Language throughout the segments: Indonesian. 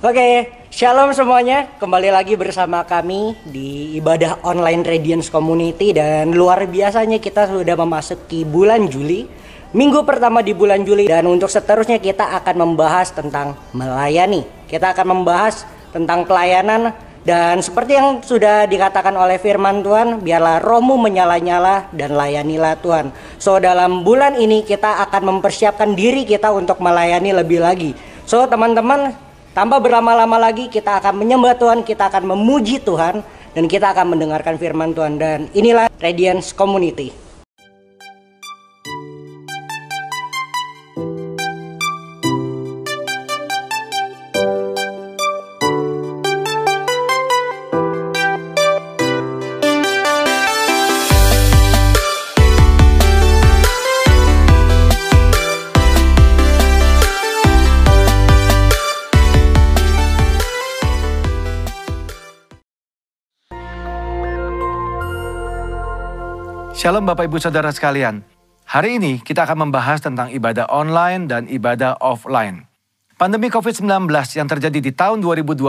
Oke, shalom semuanya. Kembali lagi bersama kami di ibadah online Radiance Community. Dan luar biasanya kita sudah memasuki bulan Juli, minggu pertama di bulan Juli. Dan untuk seterusnya kita akan membahas tentang melayani. Kita akan membahas tentang pelayanan. Dan seperti yang sudah dikatakan oleh firman Tuhan, biarlah rohmu menyala-nyala dan layanilah Tuhan. So dalam bulan ini kita akan mempersiapkan diri kita untuk melayani lebih lagi. So teman-teman, tanpa berlama-lama lagi kita akan menyembah Tuhan, kita akan memuji Tuhan, dan kita akan mendengarkan firman Tuhan. Dan inilah Radiance Community. Shalom Bapak Ibu Saudara sekalian. Hari ini kita akan membahas tentang ibadah online dan ibadah offline. Pandemi COVID-19 yang terjadi di tahun 2020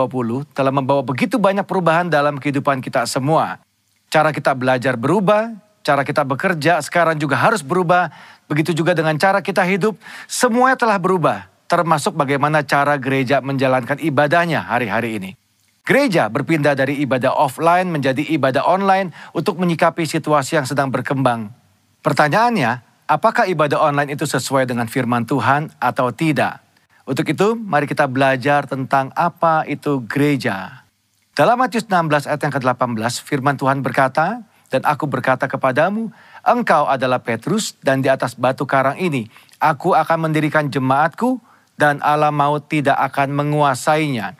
telah membawa begitu banyak perubahan dalam kehidupan kita semua. Cara kita belajar berubah, cara kita bekerja sekarang juga harus berubah. Begitu juga dengan cara kita hidup, semuanya telah berubah. Termasuk bagaimana cara gereja menjalankan ibadahnya hari-hari ini. Gereja berpindah dari ibadah offline menjadi ibadah online untuk menyikapi situasi yang sedang berkembang. Pertanyaannya, apakah ibadah online itu sesuai dengan firman Tuhan atau tidak? Untuk itu, mari kita belajar tentang apa itu gereja. Dalam Matius 16 ayat yang ke-18, firman Tuhan berkata, "Dan aku berkata kepadamu, engkau adalah Petrus, dan di atas batu karang ini, aku akan mendirikan jemaatku, dan alam maut tidak akan menguasainya."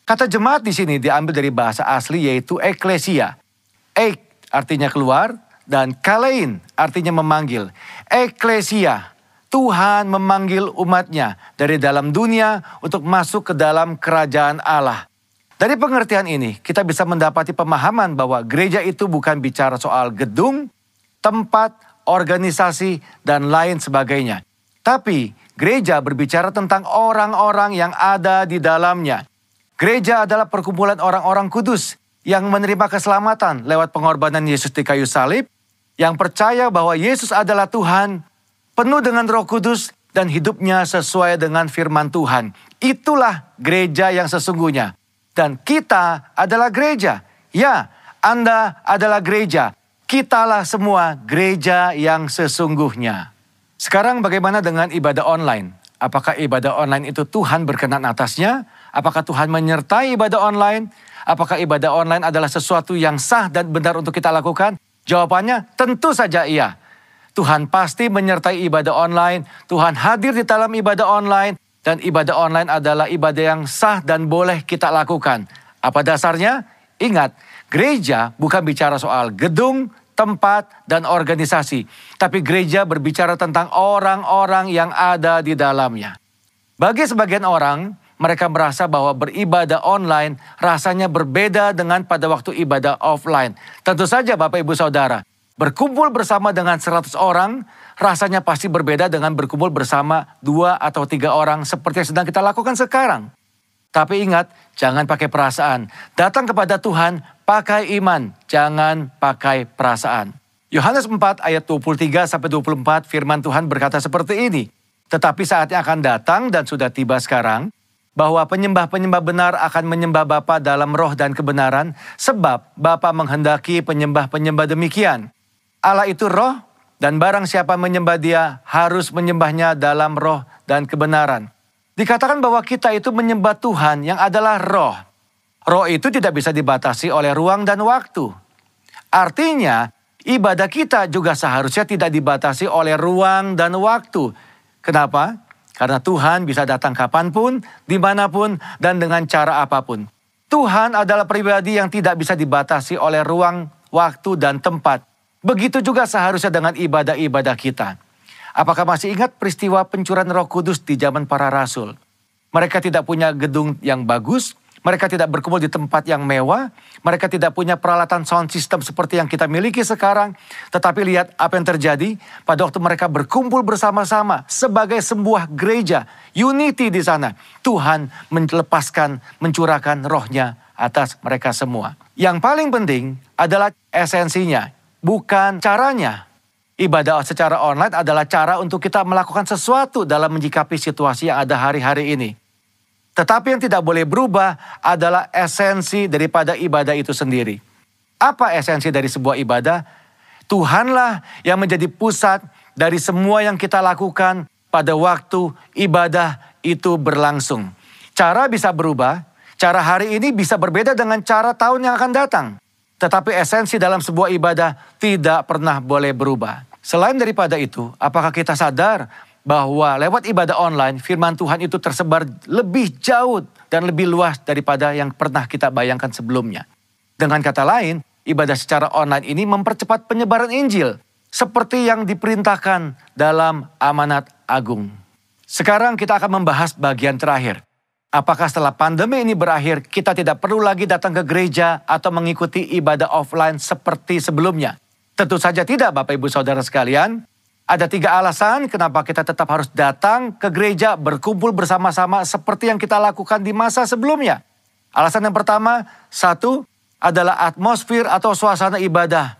Kata jemaat di sini diambil dari bahasa asli yaitu eklesia. Ek artinya keluar dan kalein artinya memanggil. Eklesia, Tuhan memanggil umatnya dari dalam dunia untuk masuk ke dalam kerajaan Allah. Dari pengertian ini kita bisa mendapati pemahaman bahwa gereja itu bukan bicara soal gedung, tempat, organisasi, dan lain sebagainya. Tapi gereja berbicara tentang orang-orang yang ada di dalamnya. Gereja adalah perkumpulan orang-orang kudus yang menerima keselamatan lewat pengorbanan Yesus di kayu salib, yang percaya bahwa Yesus adalah Tuhan, penuh dengan Roh Kudus dan hidupnya sesuai dengan firman Tuhan. Itulah gereja yang sesungguhnya. Dan kita adalah gereja. Ya, Anda adalah gereja. Kitalah semua gereja yang sesungguhnya. Sekarang bagaimana dengan ibadah online? Apakah ibadah online itu Tuhan berkenan atasnya? Apakah Tuhan menyertai ibadah online? Apakah ibadah online adalah sesuatu yang sah dan benar untuk kita lakukan? Jawabannya tentu saja iya. Tuhan pasti menyertai ibadah online. Tuhan hadir di dalam ibadah online. Dan ibadah online adalah ibadah yang sah dan boleh kita lakukan. Apa dasarnya? Ingat, gereja bukan bicara soal gedung, tempat, dan organisasi. Tapi gereja berbicara tentang orang-orang yang ada di dalamnya. Bagi sebagian orang, mereka merasa bahwa beribadah online rasanya berbeda dengan pada waktu ibadah offline. Tentu saja Bapak Ibu Saudara, berkumpul bersama dengan 100 orang rasanya pasti berbeda dengan berkumpul bersama 2 atau 3 orang seperti yang sedang kita lakukan sekarang. Tapi ingat, jangan pakai perasaan. Datang kepada Tuhan, pakai iman, jangan pakai perasaan. Yohanes 4 ayat 23-24 firman Tuhan berkata seperti ini. Tetapi saatnya akan datang dan sudah tiba sekarang, bahwa penyembah-penyembah benar akan menyembah Bapa dalam roh dan kebenaran, sebab Bapa menghendaki penyembah-penyembah demikian. Allah itu roh, dan barang siapa menyembah Dia harus menyembahnya dalam roh dan kebenaran. Dikatakan bahwa kita itu menyembah Tuhan yang adalah roh. Roh itu tidak bisa dibatasi oleh ruang dan waktu. Artinya, ibadah kita juga seharusnya tidak dibatasi oleh ruang dan waktu. Kenapa? Karena Tuhan bisa datang kapanpun, dimanapun, dan dengan cara apapun. Tuhan adalah pribadi yang tidak bisa dibatasi oleh ruang, waktu, dan tempat. Begitu juga seharusnya dengan ibadah-ibadah kita. Apakah masih ingat peristiwa pencurahan Roh Kudus di zaman para rasul? Mereka tidak punya gedung yang bagus, Mereka tidak berkumpul di tempat yang mewah. Mereka tidak punya peralatan sound system seperti yang kita miliki sekarang. Tetapi lihat apa yang terjadi pada waktu mereka berkumpul bersama-sama sebagai sebuah gereja. Unity di sana. Tuhan melepaskan, mencurahkan rohnya atas mereka semua. Yang paling penting adalah esensinya, bukan caranya. Ibadah secara online adalah cara untuk kita melakukan sesuatu dalam menyikapi situasi yang ada hari-hari ini. Tetapi yang tidak boleh berubah adalah esensi daripada ibadah itu sendiri. Apa esensi dari sebuah ibadah? Tuhanlah yang menjadi pusat dari semua yang kita lakukan pada waktu ibadah itu berlangsung. Cara bisa berubah, cara hari ini bisa berbeda dengan cara tahun yang akan datang. Tetapi esensi dalam sebuah ibadah tidak pernah boleh berubah. Selain daripada itu, apakah kita sadar bahwa lewat ibadah online, firman Tuhan itu tersebar lebih jauh dan lebih luas daripada yang pernah kita bayangkan sebelumnya. Dengan kata lain, ibadah secara online ini mempercepat penyebaran Injil, seperti yang diperintahkan dalam amanat agung. Sekarang kita akan membahas bagian terakhir. Apakah setelah pandemi ini berakhir, kita tidak perlu lagi datang ke gereja atau mengikuti ibadah offline seperti sebelumnya? Tentu saja tidak, Bapak Ibu Saudara sekalian. Ada 3 alasan kenapa kita tetap harus datang ke gereja berkumpul bersama-sama seperti yang kita lakukan di masa sebelumnya. Alasan yang pertama, 1, adalah atmosfer atau suasana ibadah.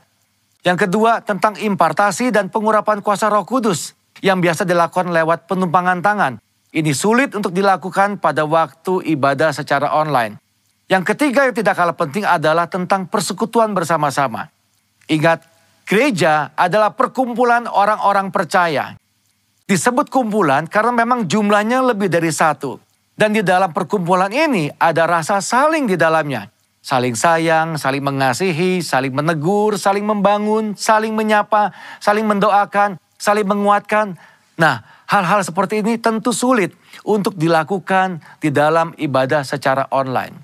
Yang kedua, tentang impartasi dan pengurapan kuasa Roh Kudus yang biasa dilakukan lewat penumpangan tangan. Ini sulit untuk dilakukan pada waktu ibadah secara online. Yang ketiga yang tidak kalah penting adalah tentang persekutuan bersama-sama. Ingat, gereja adalah perkumpulan orang-orang percaya. Disebut kumpulan karena memang jumlahnya lebih dari 1. Dan di dalam perkumpulan ini ada rasa saling di dalamnya. Saling sayang, saling mengasihi, saling menegur, saling membangun, saling menyapa, saling mendoakan, saling menguatkan. Nah, hal-hal seperti ini tentu sulit untuk dilakukan di dalam ibadah secara online.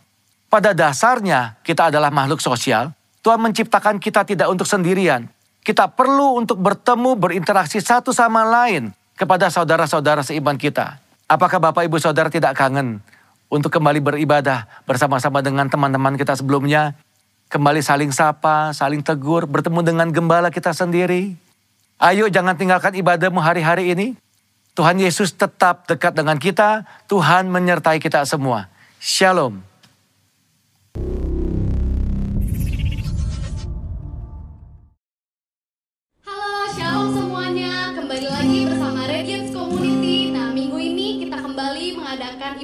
Pada dasarnya kita adalah makhluk sosial. Tuhan menciptakan kita tidak untuk sendirian. Kita perlu untuk bertemu, berinteraksi satu sama lain kepada saudara-saudara seiman kita. Apakah Bapak Ibu Saudara tidak kangen untuk kembali beribadah bersama-sama dengan teman-teman kita sebelumnya? Kembali saling sapa, saling tegur, bertemu dengan gembala kita sendiri. Ayo jangan tinggalkan ibadahmu hari-hari ini. Tuhan Yesus tetap dekat dengan kita. Tuhan menyertai kita semua. Shalom.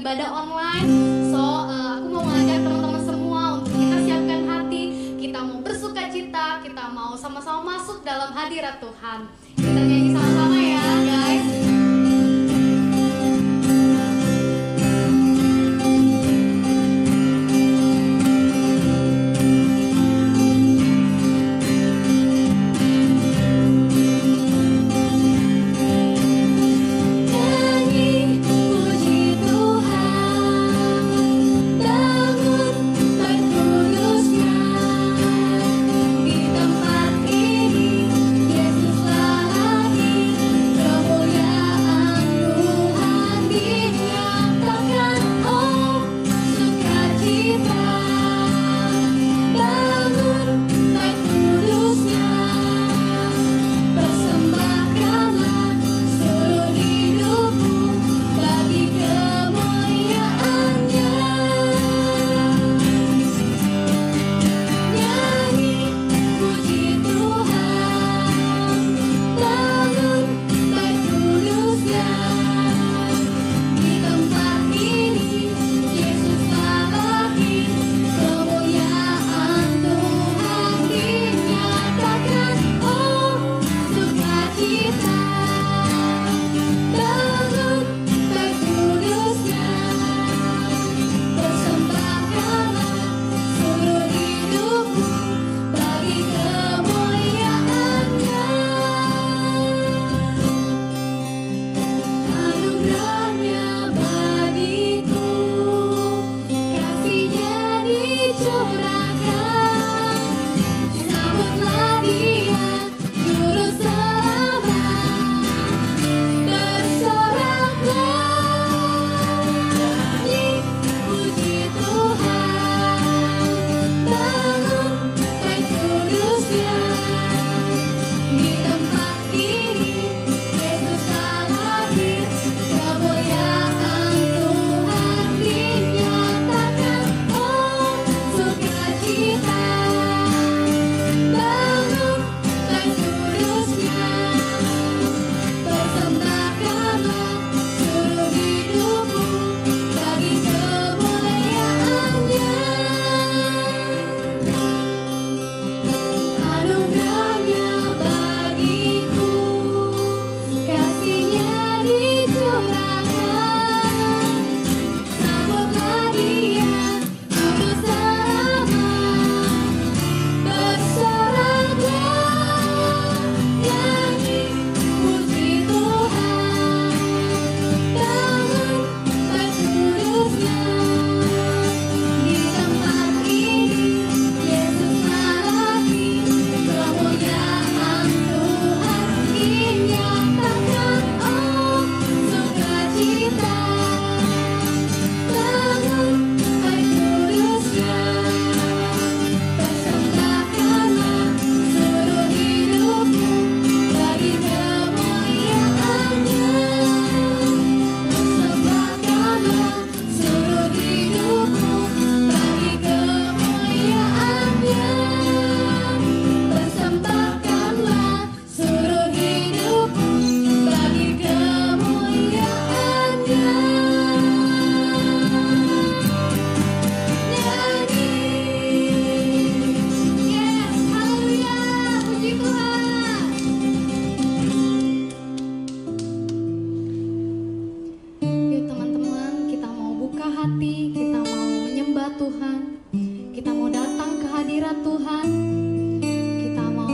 Ibadah online, aku mau mengajak teman-teman semua untuk kita siapkan hati, kita mau bersuka cita, kita mau sama-sama masuk dalam hadirat Tuhan. Kita nyanyi sama-sama ya guys. Di tempat ini Yesuslah hadirat Tuhan. Kita mau datang ke hadirat Tuhan. Kita mau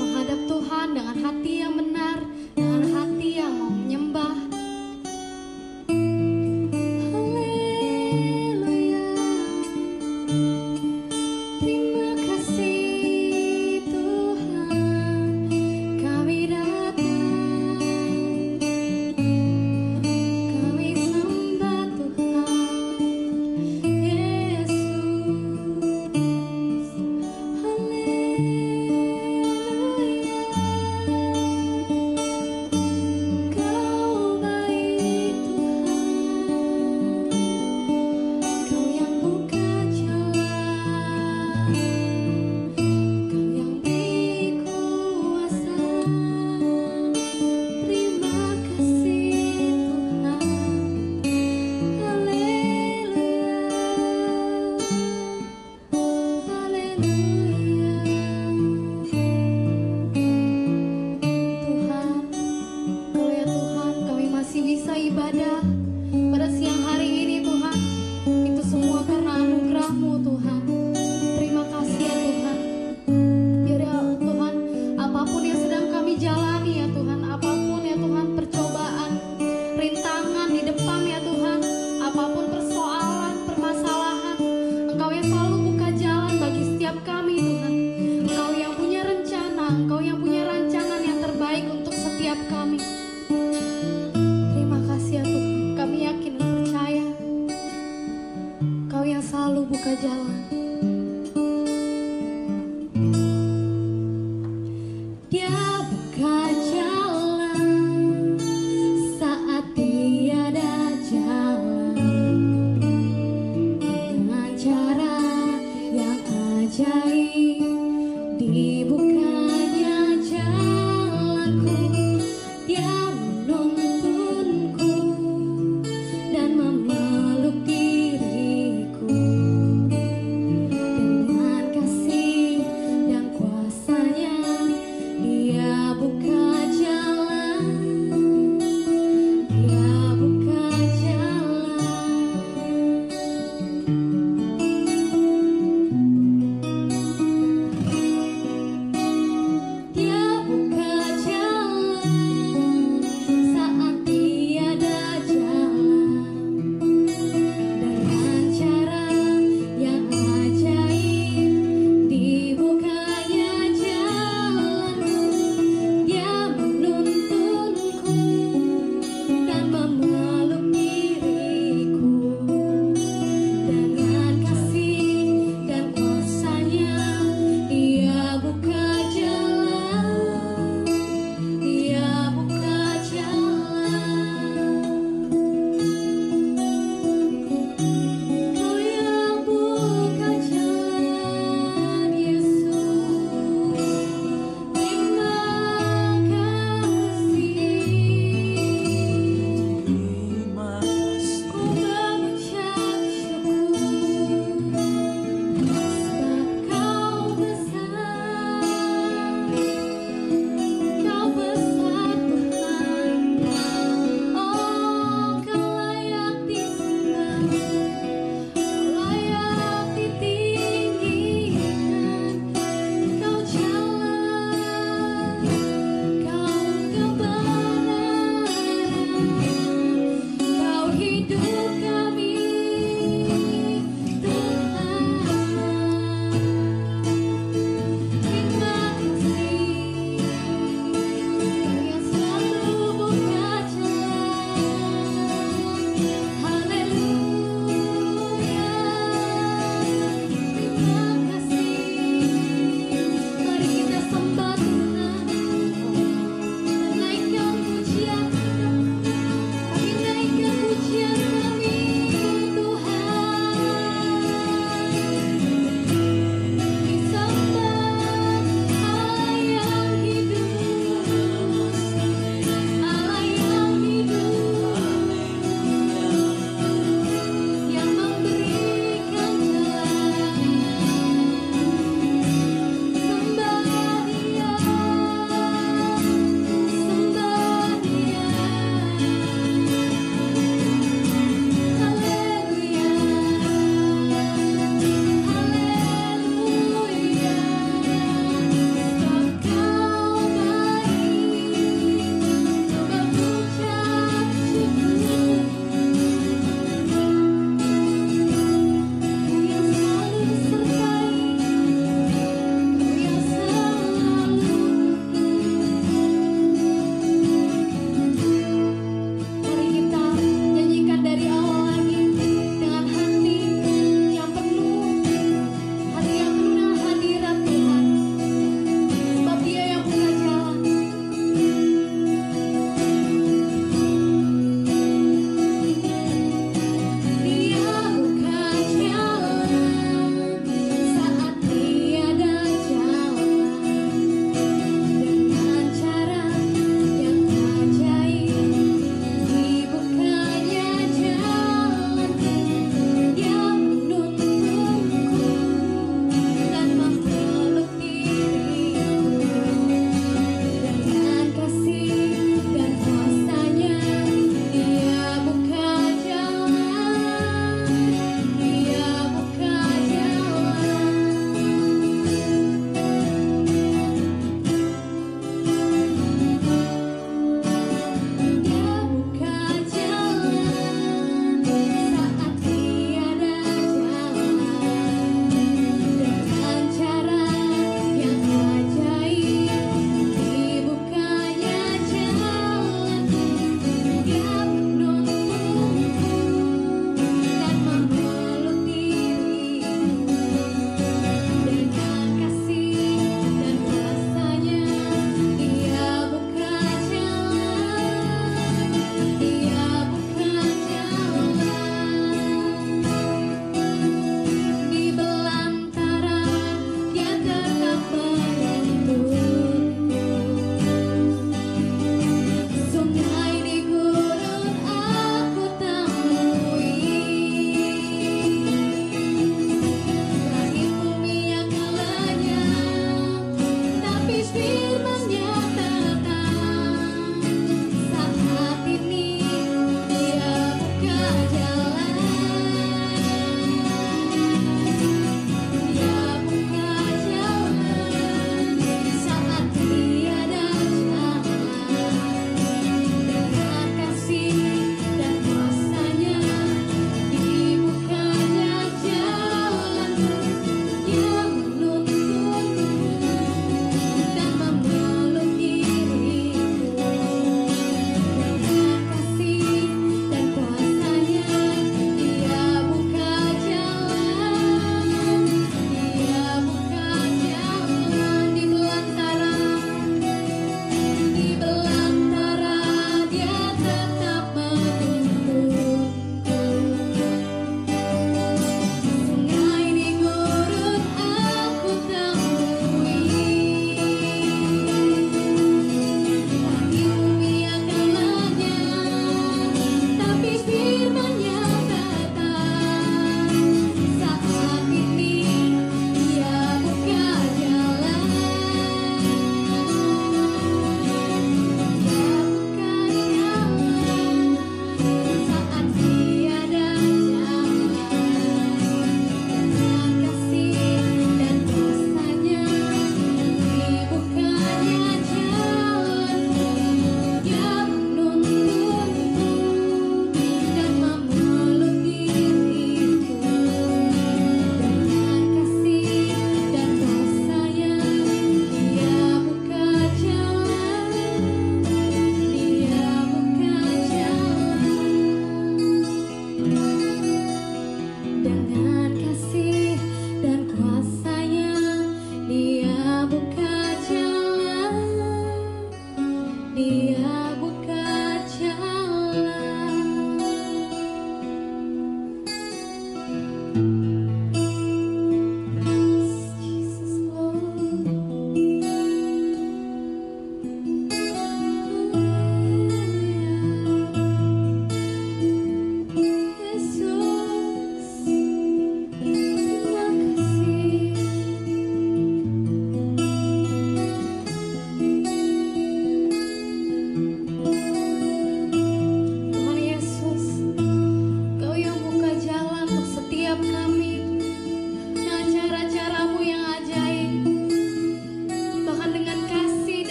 menghadap Tuhan dengan hati yang benar, dengan hati yang mau menyembah. Haleluya. Terima kasih Tuhan, kami datang, kami sembah Tuhan Yesus. Haleluya. Kau baik Tuhan, Kau yang buka jalan, Kau yang berkuasa. Terima kasih Tuhan. Haleluya. Tuhan, Kau ya Tuhan, kami masih bisa ibadah pada siang hari ini Tuhan. Itu semua karena anugerah-Mu Tuhan. Terima kasih ya Tuhan. Biar ya Tuhan, apapun yang sedang kami jalani ya Tuhan, apapun ya Tuhan percobaan, rintangan di depan ya Tuhan, apapun persoalan, permasalahan, Engkau yang selalu buka jalan bagi setiap kami Tuhan. Engkau yang punya rencana, Engkau yang punya rancangan yang terbaik untuk setiap kami. Terima kasih ya Tuhan, kami yakin dan percaya Engkau yang selalu buka jalan. Dia buka jalan saat tiada jalan, dengan cara yang ajaib dibukanya jalanku. Dia menuntunku dan memeluk diriku.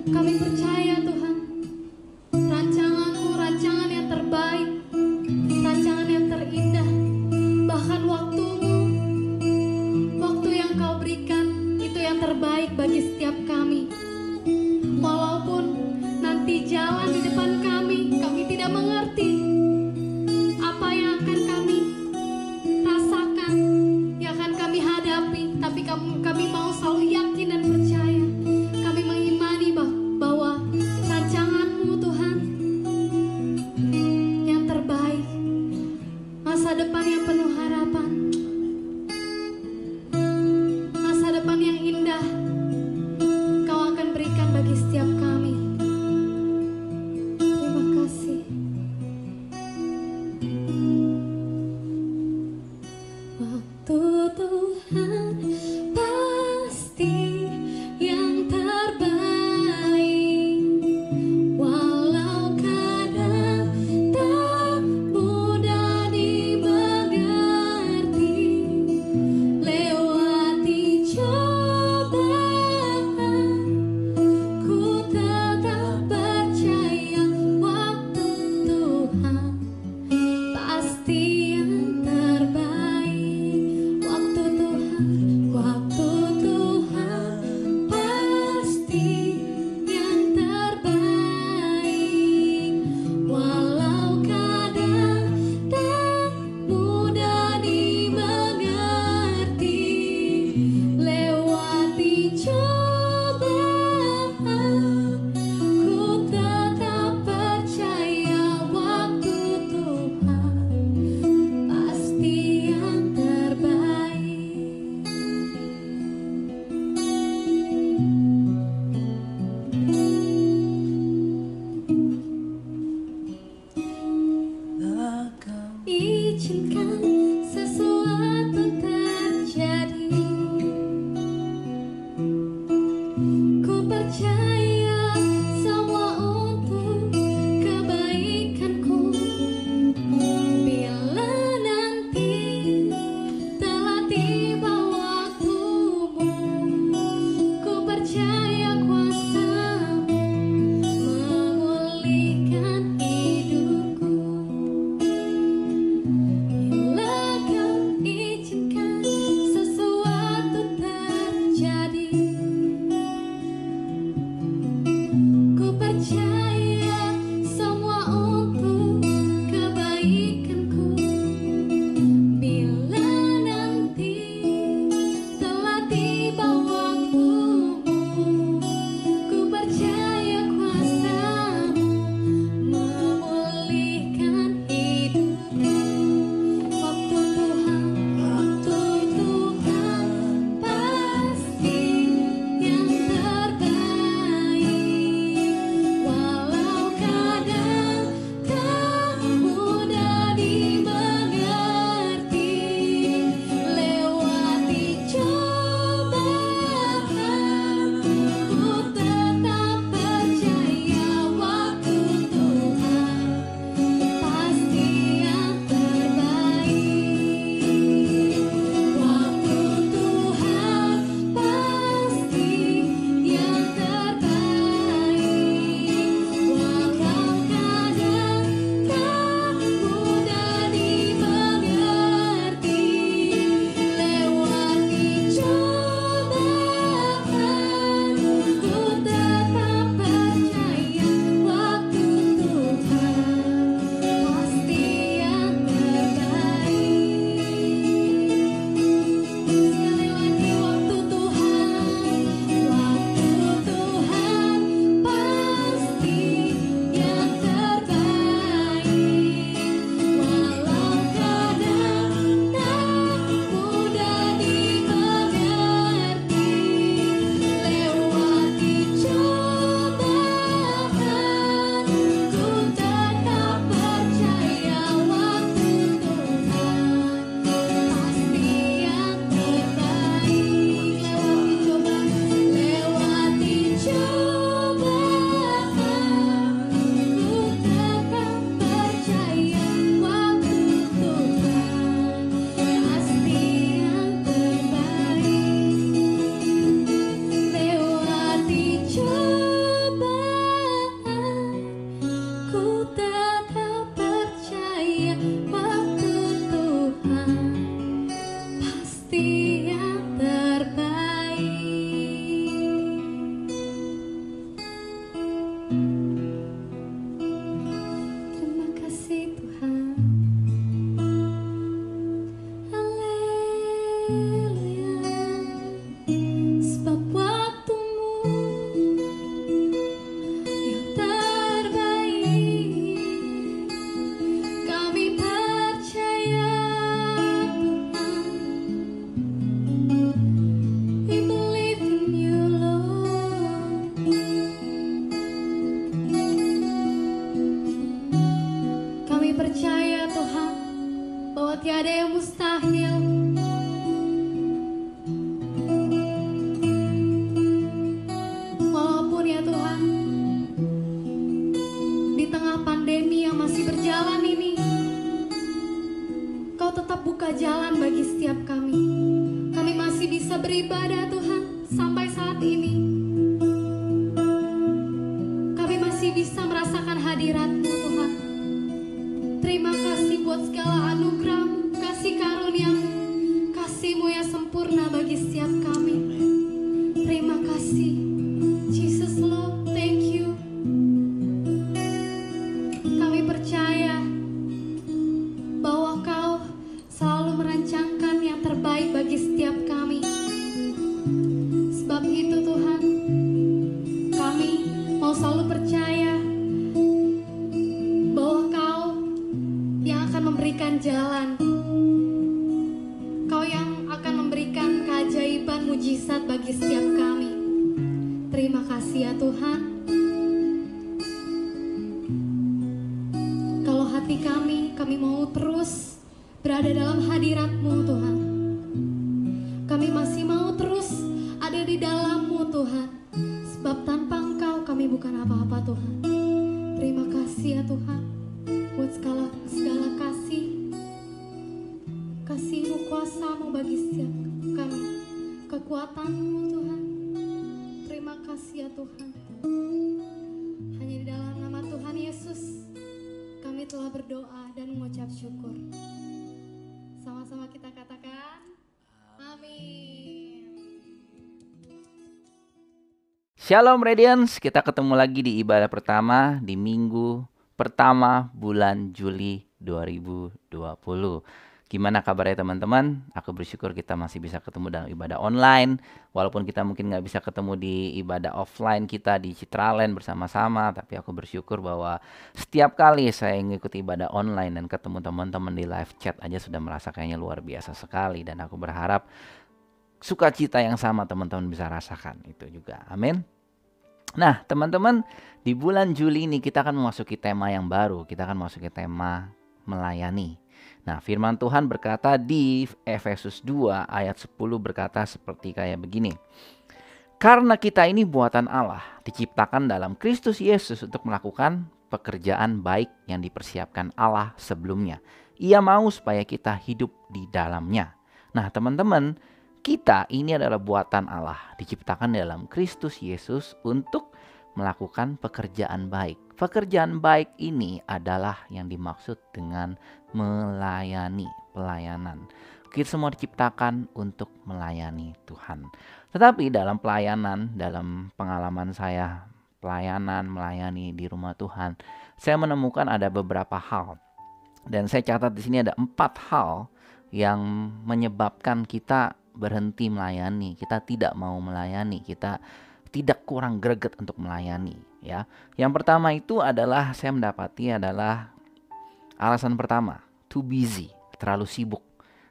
Kami percaya Tuhan, rancangan-Mu rancangan yang terbaik, rancangan yang terindah. Bahkan waktu-Mu, waktu yang Kau berikan itu yang terbaik bagi setiap kami. Walaupun nanti jalan di depan kami tidak mengerti apa yang akan kami rasakan, yang akan kami hadapi, tapi kami mau selalu yakin dan percaya. Kami mengimani bahwa rancangan-Mu Tuhan yang terbaik, masa depan yang penuh harapan, masa depan yang indah Kau akan berikan bagi setiap kami. Terima kasih. Waktu Tuhan pasti yang terbaik, walau kadang tak mudah dimengerti. Lewati cobaan, ku tetap percaya waktu Tuhan pasti yang terbaik. Waktu Tuhan pasti yang terbaik, walau kadang tak mudah dimengerti. Lewati cobaan, ku tetap percaya waktu Tuhan pasti yang terbaik. Izinkan sesuatu terjadi. Ku percaya semua untuk kebaikanku. Bila nanti telah tiba waktumu, ku percaya kuasa-Mu memulihkan hidupku. Bila Kau izinkan sesuatu terjadi, Terima kasih Tuhan. Haleluya. Sebab waktumu yang terbaik, kami percaya Tuhan. We believe in you, Lord. Kami percaya Tuhan bahwa tiada yang mustahil. Walaupun ya Tuhan, di tengah pandemi yang masih berjalan ini, Kau tetap buka jalan bagi setiap kami. Kami masih bisa beribadah Tuhan sampai saat ini. Kami masih bisa merasakan hadirat-Mu Tuhan. Terima kasih buat segala anugerah, kasih karunia-Mu, kasih-Mu yang sempurna bagi setiap kami. Terima kasih, Jesus Lord, thank you. Kami percaya bahwa Kau selalu merancangkan yang terbaik bagi setiap kami. Sebab itu Tuhan, kami mau selalu percaya bahwa Kau yang akan memberikan jalan. Kau yang akan memberikan keajaiban mujizat bagi setiap kami. Terima kasih ya Tuhan. Kalau hati kami mau terus berada dalam hadirat-Mu Tuhan. Kami masih mau terus ada di dalam-Mu Tuhan. Sebab tanpa Engkau kami bukan apa-apa Tuhan. Terima kasih ya Tuhan buat segala kasih-Mu, kuasa-Mu bagi setiap kami. Kekuatan-Mu Tuhan. Terima kasih ya Tuhan. Hanya di dalam nama Tuhan Yesus kami telah berdoa dan mengucap syukur. Sama-sama kita katakan amin. Shalom Radiance, kita ketemu lagi di ibadah pertama di minggu pertama bulan Juli 2020. Gimana kabarnya teman-teman? Aku bersyukur kita masih bisa ketemu dalam ibadah online. Walaupun kita mungkin nggak bisa ketemu di ibadah offline kita di Citraland bersama-sama. Tapi aku bersyukur bahwa setiap kali saya ngikuti ibadah online dan ketemu teman-teman di live chat aja sudah merasa kayaknya luar biasa sekali. Dan aku berharap sukacita yang sama teman-teman bisa rasakan itu juga. Amin. Nah teman-teman, di bulan Juli ini kita akan memasuki tema yang baru. Kita akan memasuki tema melayani. Nah firman Tuhan berkata di Efesus 2 ayat 10 berkata seperti kayak begini. Karena kita ini buatan Allah, diciptakan dalam Kristus Yesus untuk melakukan pekerjaan baik yang dipersiapkan Allah sebelumnya. Ia mau supaya kita hidup di dalamnya. Nah teman-teman, kita ini adalah buatan Allah, diciptakan dalam Kristus Yesus untuk melakukan pekerjaan baik. Pekerjaan baik ini adalah yang dimaksud dengan melayani, pelayanan. Kita semua diciptakan untuk melayani Tuhan. Tetapi dalam pelayanan, dalam pengalaman saya pelayanan, melayani di rumah Tuhan, saya menemukan ada beberapa hal. Dan saya catat di sini ada 4 hal yang menyebabkan kita berhenti melayani, kita tidak mau melayani, kita tidak kurang greget untuk melayani ya. Yang pertama itu adalah saya mendapati adalah alasan pertama, too busy, terlalu sibuk.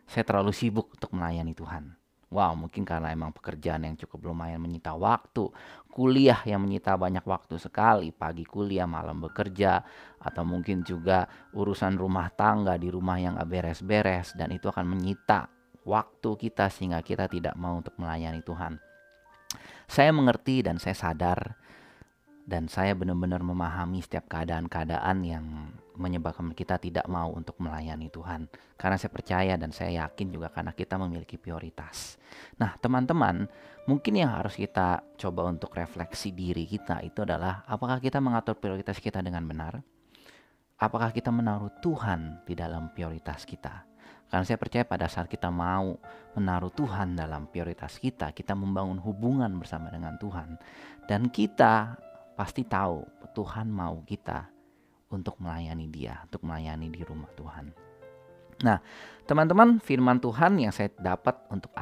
Saya terlalu sibuk untuk melayani Tuhan. Wow, mungkin karena emang pekerjaan yang cukup lumayan menyita waktu, kuliah yang menyita banyak waktu sekali, pagi kuliah, malam bekerja, atau mungkin juga urusan rumah tangga di rumah yang gak beres-beres, dan itu akan menyita waktu kita sehingga kita tidak mau untuk melayani Tuhan. Saya mengerti dan saya sadar dan saya benar-benar memahami setiap keadaan-keadaan yang menyebabkan kita tidak mau untuk melayani Tuhan. Karena saya percaya dan saya yakin juga karena kita memiliki prioritas. Nah teman-teman, mungkin yang harus kita coba untuk refleksi diri kita itu adalah apakah kita mengatur prioritas kita dengan benar? Apakah kita menaruh Tuhan di dalam prioritas kita? Karena saya percaya pada saat kita mau menaruh Tuhan dalam prioritas kita, kita membangun hubungan bersama dengan Tuhan. Dan kita pasti tahu Tuhan mau kita untuk melayani Dia, untuk melayani di rumah Tuhan. Nah, teman-teman, firman Tuhan yang saya dapat untuk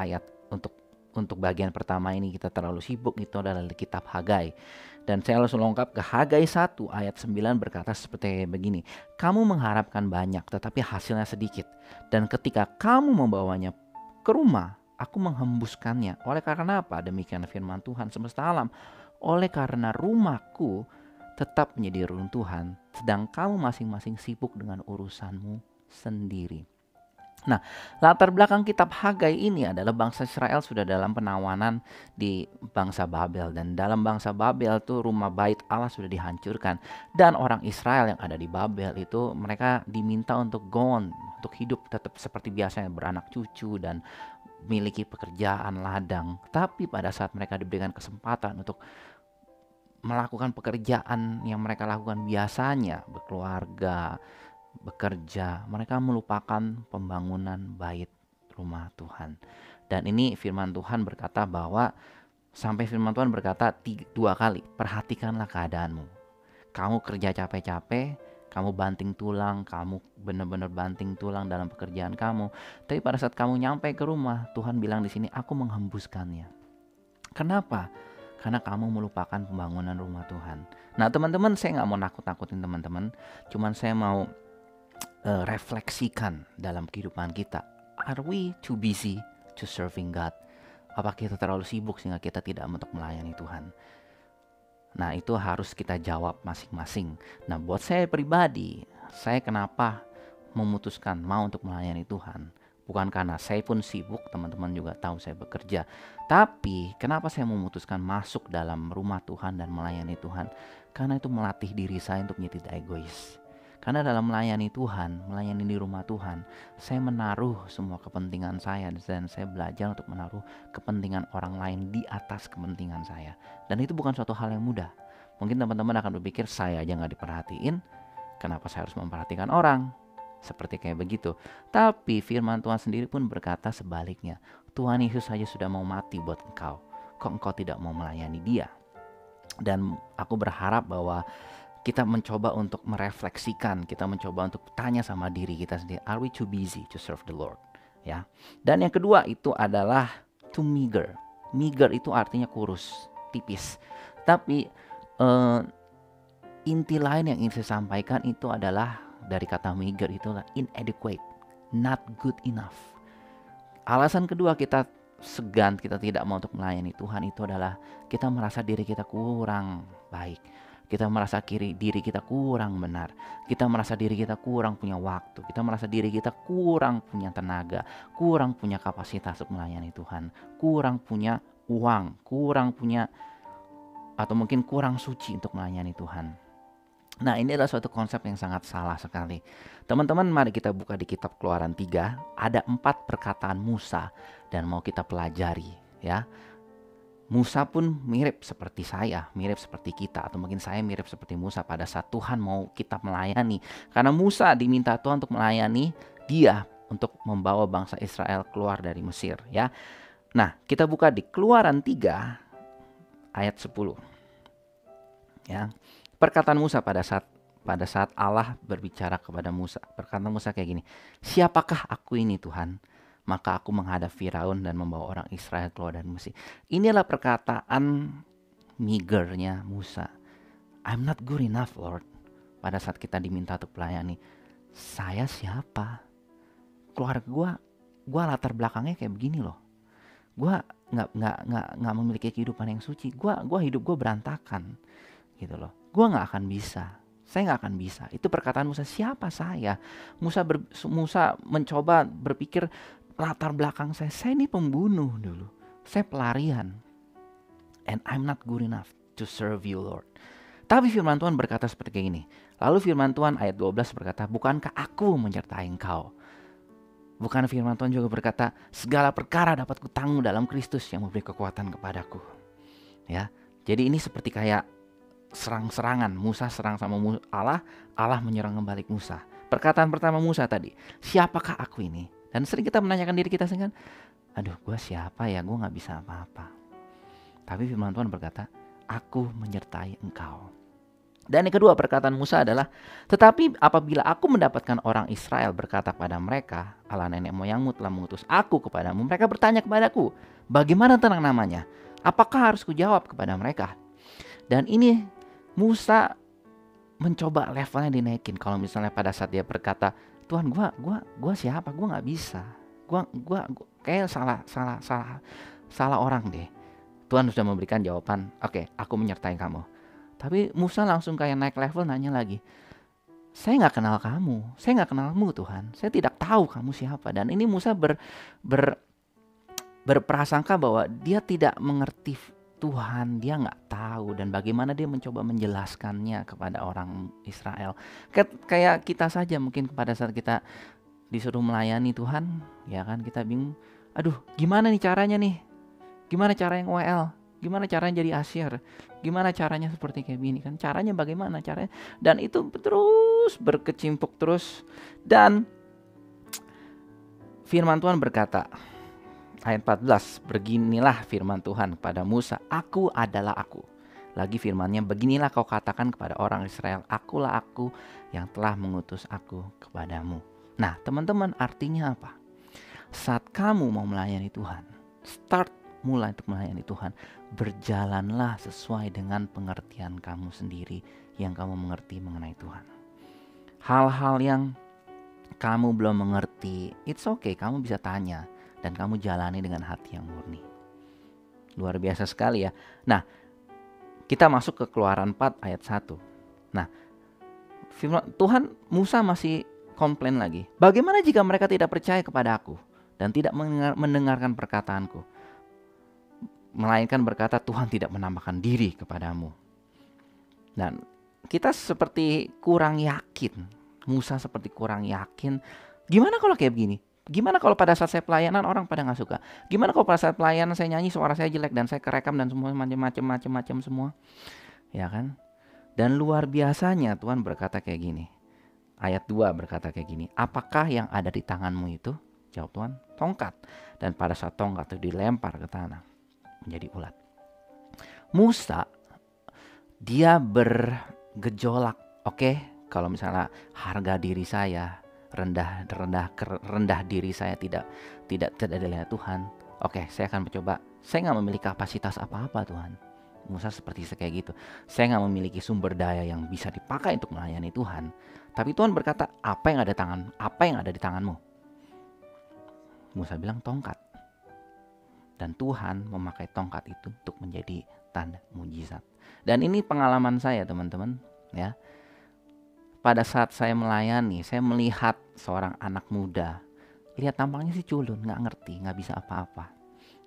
untuk bagian pertama ini, kita terlalu sibuk, itu adalah kitab Hagai. Dan saya langsung lengkap ke Hagai 1 ayat 9 berkata seperti begini. Kamu mengharapkan banyak tetapi hasilnya sedikit. Dan ketika kamu membawanya ke rumah, aku menghembuskannya. Oleh karena apa? Demikian firman Tuhan semesta alam. Oleh karena rumahku tetap menjadi runtuhan, sedang kamu masing-masing sibuk dengan urusanmu sendiri. Nah, latar belakang kitab Hagai ini adalah bangsa Israel sudah dalam penawanan di bangsa Babel. Dan dalam bangsa Babel itu rumah bait Allah sudah dihancurkan. Dan orang Israel yang ada di Babel itu mereka diminta untuk go on, untuk hidup tetap seperti biasanya, beranak cucu dan memiliki pekerjaan ladang. Tapi pada saat mereka diberikan kesempatan untuk melakukan pekerjaan yang mereka lakukan biasanya, berkeluarga, bekerja, mereka melupakan pembangunan bait rumah Tuhan. Dan ini firman Tuhan berkata bahwa sampai firman Tuhan berkata 2 kali, perhatikanlah keadaanmu. Kamu kerja capek-capek, kamu banting tulang, kamu benar-benar banting tulang dalam pekerjaan kamu. Tapi pada saat kamu nyampe ke rumah, Tuhan bilang di sini, aku menghembuskannya. Kenapa? Karena kamu melupakan pembangunan rumah Tuhan. Nah, teman-teman, saya nggak mau nakut-nakutin teman-teman, cuman saya mau refleksikan dalam kehidupan kita. Are we too busy to serving God? Apa kita terlalu sibuk sehingga kita tidak untuk melayani Tuhan? Nah, itu harus kita jawab masing-masing. Nah, buat saya pribadi, saya kenapa memutuskan mau untuk melayani Tuhan? Bukan karena saya pun sibuk, teman-teman juga tahu saya bekerja. Tapi kenapa saya memutuskan masuk dalam rumah Tuhan dan melayani Tuhan? Karena itu melatih diri saya untuk menjadi tidak egois. Karena dalam melayani Tuhan, melayani di rumah Tuhan, saya menaruh semua kepentingan saya dan saya belajar untuk menaruh kepentingan orang lain di atas kepentingan saya. Dan itu bukan suatu hal yang mudah. Mungkin teman-teman akan berpikir, saya aja gak diperhatiin, kenapa saya harus memperhatikan orang? Seperti kayak begitu. Tapi firman Tuhan sendiri pun berkata sebaliknya. Tuhan Yesus saja sudah mau mati buat engkau. Kok engkau tidak mau melayani Dia? Dan aku berharap bahwa kita mencoba untuk merefleksikan, kita mencoba untuk tanya sama diri kita sendiri, are we too busy to serve the Lord? Ya. Dan yang kedua itu adalah too meager. Meager itu artinya kurus, tipis. Tapi inti lain yang ingin saya sampaikan itu adalah dari kata meager itu adalah inadequate, not good enough. Alasan kedua kita segan, kita tidak mau untuk melayani Tuhan itu adalah kita merasa diri kita kurang baik. Kita merasa diri kita kurang benar. Kita merasa diri kita kurang punya waktu. Kita merasa diri kita kurang punya tenaga. Kurang punya kapasitas untuk melayani Tuhan. Kurang punya uang. Kurang punya, atau mungkin kurang suci untuk melayani Tuhan. Nah, ini adalah suatu konsep yang sangat salah sekali. Teman-teman, mari kita buka di kitab Keluaran 3. Ada 4 perkataan Musa dan mau kita pelajari, ya. Musa pun mirip seperti saya, mirip seperti kita, atau mungkin saya mirip seperti Musa pada saat Tuhan mau kita melayani. Karena Musa diminta Tuhan untuk melayani Dia untuk membawa bangsa Israel keluar dari Mesir, ya. Nah, kita buka di Keluaran 3 ayat 10. Ya. Perkataan Musa pada saat Allah berbicara kepada Musa. Perkataan Musa kayak gini, siapakah aku ini Tuhan? Maka aku menghadap Firaun dan membawa orang Israel keluar dari Mesir. Inilah perkataan meagernya Musa. I'm not good enough, Lord. Pada saat kita diminta untuk melayani, saya siapa? Keluarga gua latar belakangnya kayak begini loh. Gua nggak memiliki kehidupan yang suci. Gua hidup gua berantakan, gitu loh. Gua nggak akan bisa. Saya nggak akan bisa. Itu perkataan Musa. Siapa saya? Musa mencoba berpikir latar belakang saya ini pembunuh dulu. Saya pelarian. And I'm not good enough to serve you, Lord. Tapi firman Tuhan berkata seperti ini. Lalu firman Tuhan ayat 12 berkata, bukankah aku menyertai engkau? Bukan firman Tuhan juga berkata, segala perkara dapat kutanggung dalam Kristus yang memberi kekuatan kepadaku. Ya, jadi ini seperti kayak serang-serangan. Musa serang sama Allah, Allah menyerang kembali Musa. Perkataan pertama Musa tadi, siapakah aku ini? Dan sering kita menanyakan diri kita sendiri kan, aduh gue siapa ya, gue gak bisa apa-apa. Tapi firman Tuhan berkata, aku menyertai engkau. Dan yang kedua perkataan Musa adalah, tetapi apabila aku mendapatkan orang Israel berkata kepada mereka, Allah nenek moyangmu telah mengutus aku kepadamu, mereka bertanya kepadaku, bagaimana tentang namanya? Apakah harus kujawab kepada mereka? Dan ini Musa mencoba levelnya dinaikin. Kalau misalnya pada saat dia berkata, Tuhan gua siapa? Gua nggak bisa. Gua kayak salah orang deh. Tuhan sudah memberikan jawaban, oke, aku menyertai kamu. Tapi Musa langsung kayak naik level, nanya lagi, saya nggak kenal kamu, saya nggak kenalmu Tuhan, saya tidak tahu kamu siapa. Dan ini Musa berprasangka bahwa dia tidak mengerti Tuhan, dia nggak tahu, dan bagaimana dia mencoba menjelaskannya kepada orang Israel. Kayak kita saja mungkin pada saat kita disuruh melayani Tuhan, ya kan, kita bingung, aduh gimana nih caranya nih, gimana cara yang WL, gimana caranya jadi asyir, gimana caranya seperti kayak gini kan, caranya bagaimana caranya, dan itu terus berkecimpung terus. Dan firman Tuhan berkata, ayat 14, beginilah firman Tuhan kepada Musa, aku adalah aku. Lagi firmannya, beginilah kau katakan kepada orang Israel, akulah aku yang telah mengutus aku kepadamu. Nah teman-teman, artinya apa? Saat kamu mau melayani Tuhan, mulai untuk melayani Tuhan, berjalanlah sesuai dengan pengertian kamu sendiri yang kamu mengerti mengenai Tuhan. Hal-hal yang kamu belum mengerti, it's okay, kamu bisa tanya dan kamu jalani dengan hati yang murni. Luar biasa sekali ya. Nah, kita masuk ke Keluaran 4 ayat 1. Nah, Tuhan, Musa masih komplain lagi. Bagaimana jika mereka tidak percaya kepada aku dan tidak mendengarkan perkataanku? Melainkan berkata, Tuhan tidak menambahkan diri kepadamu. Dan kita seperti kurang yakin. Musa seperti kurang yakin. Gimana kalau kayak begini? Gimana kalau pada saat saya pelayanan orang pada gak suka? Gimana kalau pada saat pelayanan saya nyanyi suara saya jelek dan saya kerekam dan semua macam-macam semua? Ya kan? Dan luar biasanya Tuhan berkata kayak gini. Ayat 2 berkata kayak gini. Apakah yang ada di tanganmu itu? Jawab Tuhan, tongkat. Dan pada saat tongkat itu dilempar ke tanah, menjadi ulat. Musa dia bergejolak. Oke, kalau misalnya harga diri saya rendah diri saya tidak dilihat Tuhan. Oke, saya akan mencoba. Saya nggak memiliki kapasitas apa-apa Tuhan. Musa seperti kayak gitu. Saya nggak memiliki sumber daya yang bisa dipakai untuk melayani Tuhan. Tapi Tuhan berkata, apa yang ada di tanganmu? Musa bilang tongkat. Dan Tuhan memakai tongkat itu untuk menjadi tanda mujizat. Dan ini pengalaman saya teman-teman ya. Pada saat saya melayani, saya melihat seorang anak muda. Lihat tampangnya sih culun, gak ngerti, gak bisa apa-apa.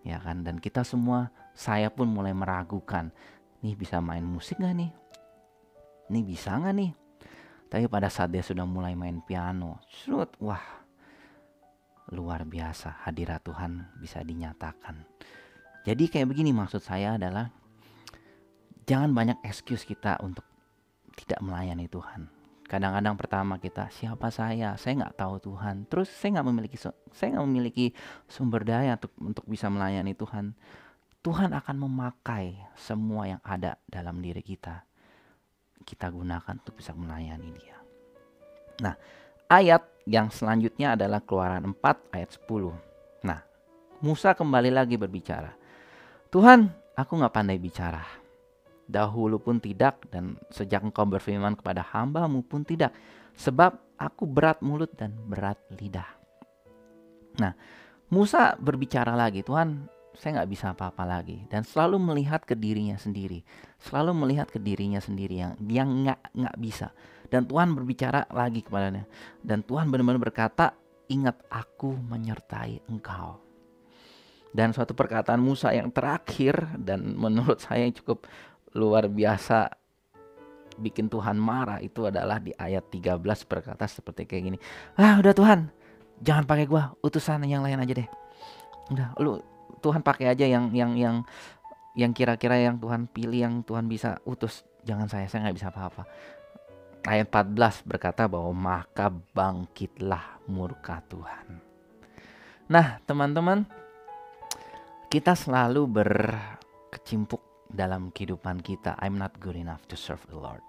Ya kan, dan kita semua, saya pun mulai meragukan. Nih bisa main musik gak nih? Nih bisa gak nih? Tapi pada saat dia sudah mulai main piano, wah, luar biasa, hadirat Tuhan bisa dinyatakan. Jadi kayak begini, maksud saya adalah jangan banyak excuse kita untuk tidak melayani Tuhan. Kadang-kadang pertama kita, siapa saya nggak tahu Tuhan. Terus saya nggak memiliki sumber daya untuk bisa melayani Tuhan. Tuhan akan memakai semua yang ada dalam diri kita. Kita gunakan untuk bisa melayani Dia. Nah, ayat yang selanjutnya adalah Keluaran 4 ayat 10. Nah, Musa kembali lagi berbicara. Tuhan, aku gak pandai bicara. Dahulu pun tidak, dan sejak engkau berfirman kepada hamba-Mu pun tidak. Sebab aku berat mulut dan berat lidah. Nah, Musa berbicara lagi, Tuhan, saya gak bisa apa-apa lagi. Dan selalu melihat ke dirinya sendiri. Selalu melihat ke dirinya sendiri yang gak bisa. Dan Tuhan berbicara lagi kepadanya. Dan Tuhan benar-benar berkata, ingat aku menyertai engkau. Dan suatu perkataan Musa yang terakhir dan menurut saya yang cukup luar biasa bikin Tuhan marah itu adalah di ayat 13 berkata seperti kayak gini. Udah Tuhan, jangan pakai gua, utusan yang lain aja deh. Udah, lu Tuhan pakai aja yang kira-kira yang Tuhan pilih, yang Tuhan bisa utus. Jangan saya nggak bisa apa-apa. Ayat 14 berkata bahwa maka bangkitlah murka Tuhan. Nah teman-teman, kita selalu berkecimpung dalam kehidupan kita, I'm not good enough to serve the Lord.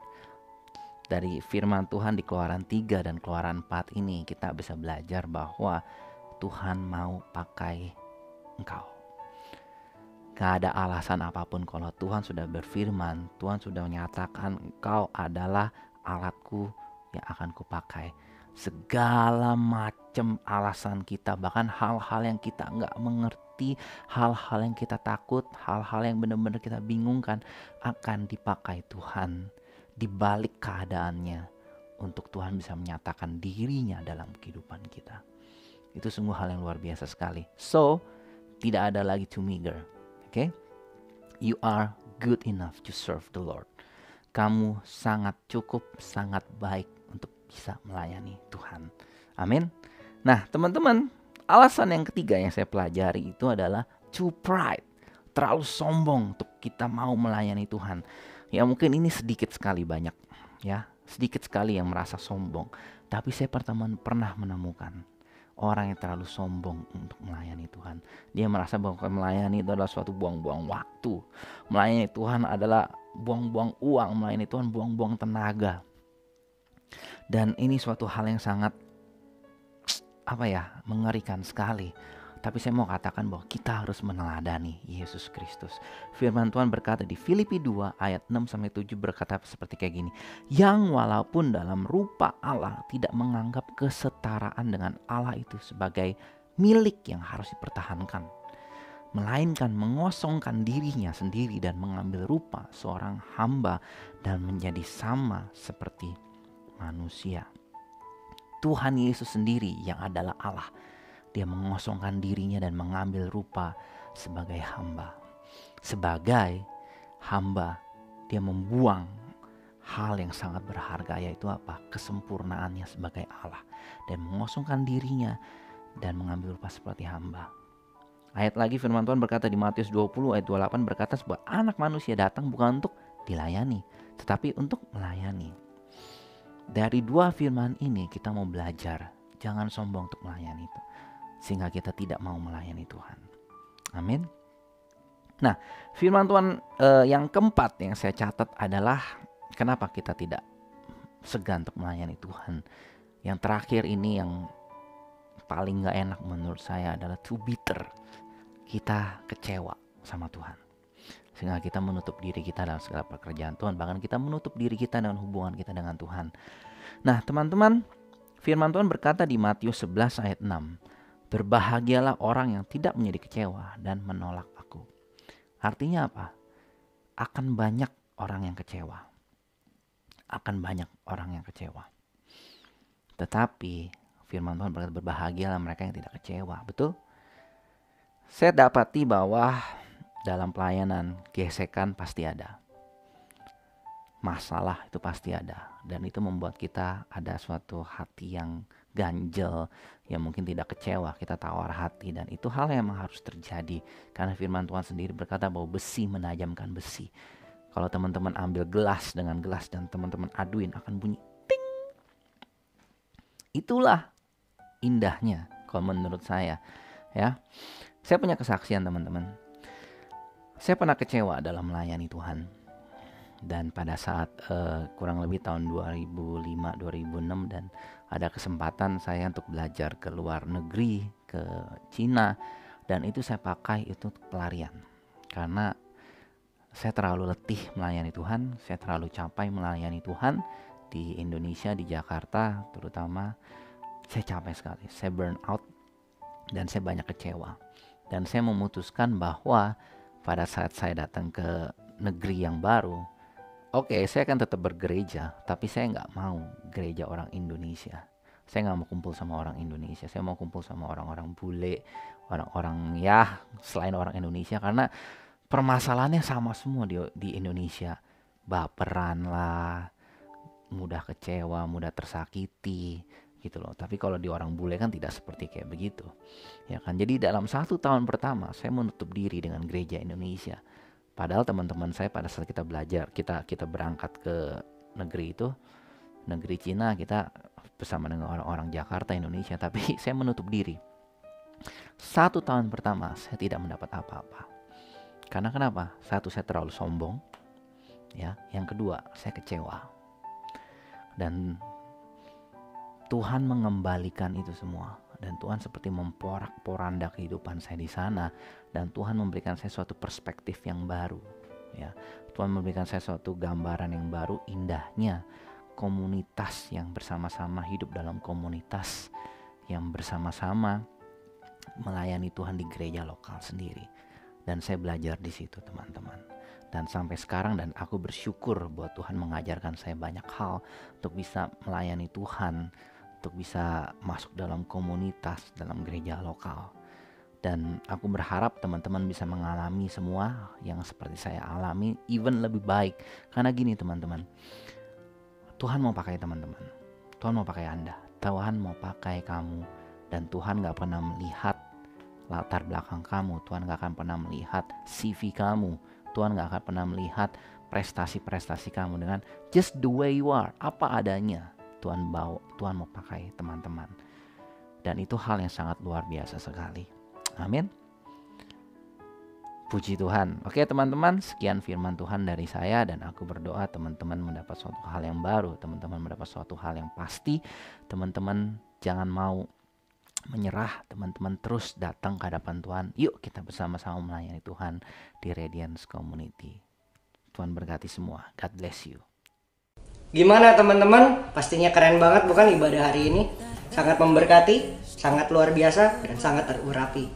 Dari firman Tuhan di Keluaran 3 dan Keluaran 4 ini kita bisa belajar bahwa Tuhan mau pakai engkau. Gak ada alasan apapun kalau Tuhan sudah berfirman, Tuhan sudah menyatakan engkau adalah alatku yang akan kupakai. Segala macam alasan kita, bahkan hal-hal yang kita nggak mengerti, hal-hal yang kita takut, hal-hal yang benar-benar kita bingungkan akan dipakai Tuhan di balik keadaannya untuk Tuhan bisa menyatakan dirinya dalam kehidupan kita. Itu sungguh hal yang luar biasa sekali. So, tidak ada lagi too meager. Okay? You are good enough to serve the Lord. Kamu sangat cukup, sangat baik untuk bisa melayani Tuhan. Amin. Nah, teman-teman, alasan yang ketiga yang saya pelajari itu adalah too pride. Terlalu sombong untuk kita mau melayani Tuhan. Ya mungkin ini sedikit sekali banyak, ya sedikit sekali yang merasa sombong. Tapi saya pernah menemukan orang yang terlalu sombong untuk melayani Tuhan. Dia merasa bahwa melayani itu adalah suatu buang-buang waktu. Melayani Tuhan adalah buang-buang uang. Melayani Tuhan buang-buang tenaga. Dan ini suatu hal yang sangat mengerikan sekali. Tapi saya mau katakan bahwa kita harus meneladani Yesus Kristus. Firman Tuhan berkata di Filipi 2 ayat 6-7 berkata seperti kayak gini. Yang walaupun dalam rupa Allah tidak menganggap kesetaraan dengan Allah itu sebagai milik yang harus dipertahankan. Melainkan mengosongkan dirinya sendiri dan mengambil rupa seorang hamba dan menjadi sama seperti manusia. Tuhan Yesus sendiri yang adalah Allah. Dia mengosongkan dirinya dan mengambil rupa sebagai hamba. Sebagai hamba, dia membuang hal yang sangat berharga, yaitu apa? Kesempurnaannya sebagai Allah. Dan mengosongkan dirinya dan mengambil rupa seperti hamba. Ayat lagi firman Tuhan berkata di Matius 20 ayat 28 berkata bahwa anak manusia datang bukan untuk dilayani, tetapi untuk melayani. Dari dua firman ini kita mau belajar. Jangan sombong untuk melayani itu. Sehingga kita tidak mau melayani Tuhan. Amin. Nah, firman Tuhan yang keempat yang saya catat adalah kenapa kita tidak segan untuk melayani Tuhan. Yang terakhir ini yang paling gak enak menurut saya adalah too bitter. Kita kecewa sama Tuhan. Sehingga kita menutup diri kita dalam segala pekerjaan Tuhan. Bahkan kita menutup diri kita dengan hubungan kita dengan Tuhan. Nah teman-teman, firman Tuhan berkata di Matius 11 ayat 6. Berbahagialah orang yang tidak menjadi kecewa dan menolak aku. Artinya apa? Akan banyak orang yang kecewa. Akan banyak orang yang kecewa. Tetapi firman Tuhan berkata berbahagialah mereka yang tidak kecewa. Betul? Saya dapati bahwa dalam pelayanan gesekan pasti ada. Masalah itu pasti ada. Dan itu membuat kita ada suatu hati yang ganjel, yang mungkin tidak kecewa, kita tawar hati. Dan itu hal yang memang harus terjadi. Karena firman Tuhan sendiri berkata bahwa besi menajamkan besi. Kalau teman-teman ambil gelas dengan gelas dan teman-teman aduin akan bunyi ting. Itulah indahnya kalau menurut saya. Ya, saya punya kesaksian teman-teman. Saya pernah kecewa dalam melayani Tuhan. Dan pada saat kurang lebih tahun 2005-2006 dan ada kesempatan saya untuk belajar ke luar negeri, ke Cina. Dan itu saya pakai itu untuk pelarian. Karena saya terlalu letih melayani Tuhan, saya terlalu capek melayani Tuhan di Indonesia, di Jakarta terutama. Saya capek sekali, saya burn out dan saya banyak kecewa. Dan saya memutuskan bahwa pada saat saya datang ke negeri yang baru, oke, saya akan tetap bergereja, tapi saya nggak mau gereja orang Indonesia. Saya nggak mau kumpul sama orang Indonesia. Saya mau kumpul sama orang-orang bule, orang-orang ya selain orang Indonesia, karena permasalahannya sama semua di Indonesia. Baperan lah, mudah kecewa, mudah tersakiti, gitu loh. Tapi kalau di orang bule kan tidak seperti kayak begitu, ya kan. Jadi dalam 1 tahun pertama saya menutup diri dengan gereja Indonesia. Padahal teman-teman saya pada saat kita belajar, kita berangkat ke negeri itu, negeri Cina, kita bersama dengan orang-orang Jakarta, Indonesia. Tapi saya menutup diri. 1 tahun pertama saya tidak mendapat apa-apa. Karena kenapa? Satu, saya terlalu sombong. Ya, yang kedua, saya kecewa. Dan Tuhan mengembalikan itu semua. Dan Tuhan seperti memporak-poranda kehidupan saya di sana. Dan Tuhan memberikan saya suatu perspektif yang baru. Ya, Tuhan memberikan saya suatu gambaran yang baru, indahnya komunitas yang bersama-sama hidup dalam komunitas yang bersama-sama melayani Tuhan di gereja lokal sendiri. Dan saya belajar di situ, teman-teman. Dan sampai sekarang, dan aku bersyukur bahwa Tuhan mengajarkan saya banyak hal untuk bisa melayani Tuhan, untuk bisa masuk dalam komunitas, dalam gereja lokal. Dan aku berharap teman-teman bisa mengalami semua yang seperti saya alami, even lebih baik. Karena gini teman-teman, Tuhan mau pakai teman-teman, Tuhan mau pakai Anda, Tuhan mau pakai kamu. Dan Tuhan gak pernah melihat latar belakang kamu, Tuhan gak akan pernah melihat CV kamu, Tuhan gak akan pernah melihat prestasi-prestasi kamu. Dengan just the way you are, apa adanya, Tuhan mau pakai teman-teman. Dan itu hal yang sangat luar biasa sekali. Amin. Puji Tuhan. Oke teman-teman, sekian firman Tuhan dari saya, dan aku berdoa teman-teman mendapat suatu hal yang baru, teman-teman mendapat suatu hal yang pasti. Teman-teman jangan mau menyerah, teman-teman terus datang ke hadapan Tuhan. Yuk kita bersama-sama melayani Tuhan di Radiance Community. Tuhan berkati semua. God bless you. Gimana teman-teman? Pastinya keren banget bukan ibadah hari ini? Sangat memberkati, sangat luar biasa, dan sangat terurapi.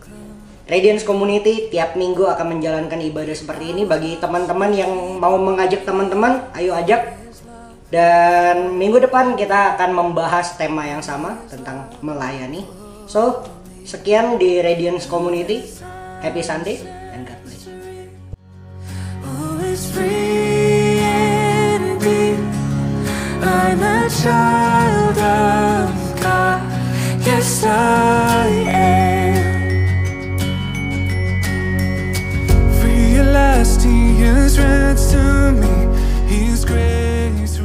Radiance Community tiap minggu akan menjalankan ibadah seperti ini. Bagi teman-teman yang mau mengajak teman-teman, ayo ajak. Dan minggu depan kita akan membahas tema yang sama tentang melayani. So, sekian di Radiance Community. Happy Sunday and God bless you. Always free indeed. I'm a child of God. Yes, I am. Free at last, He has ransomed me. His grace.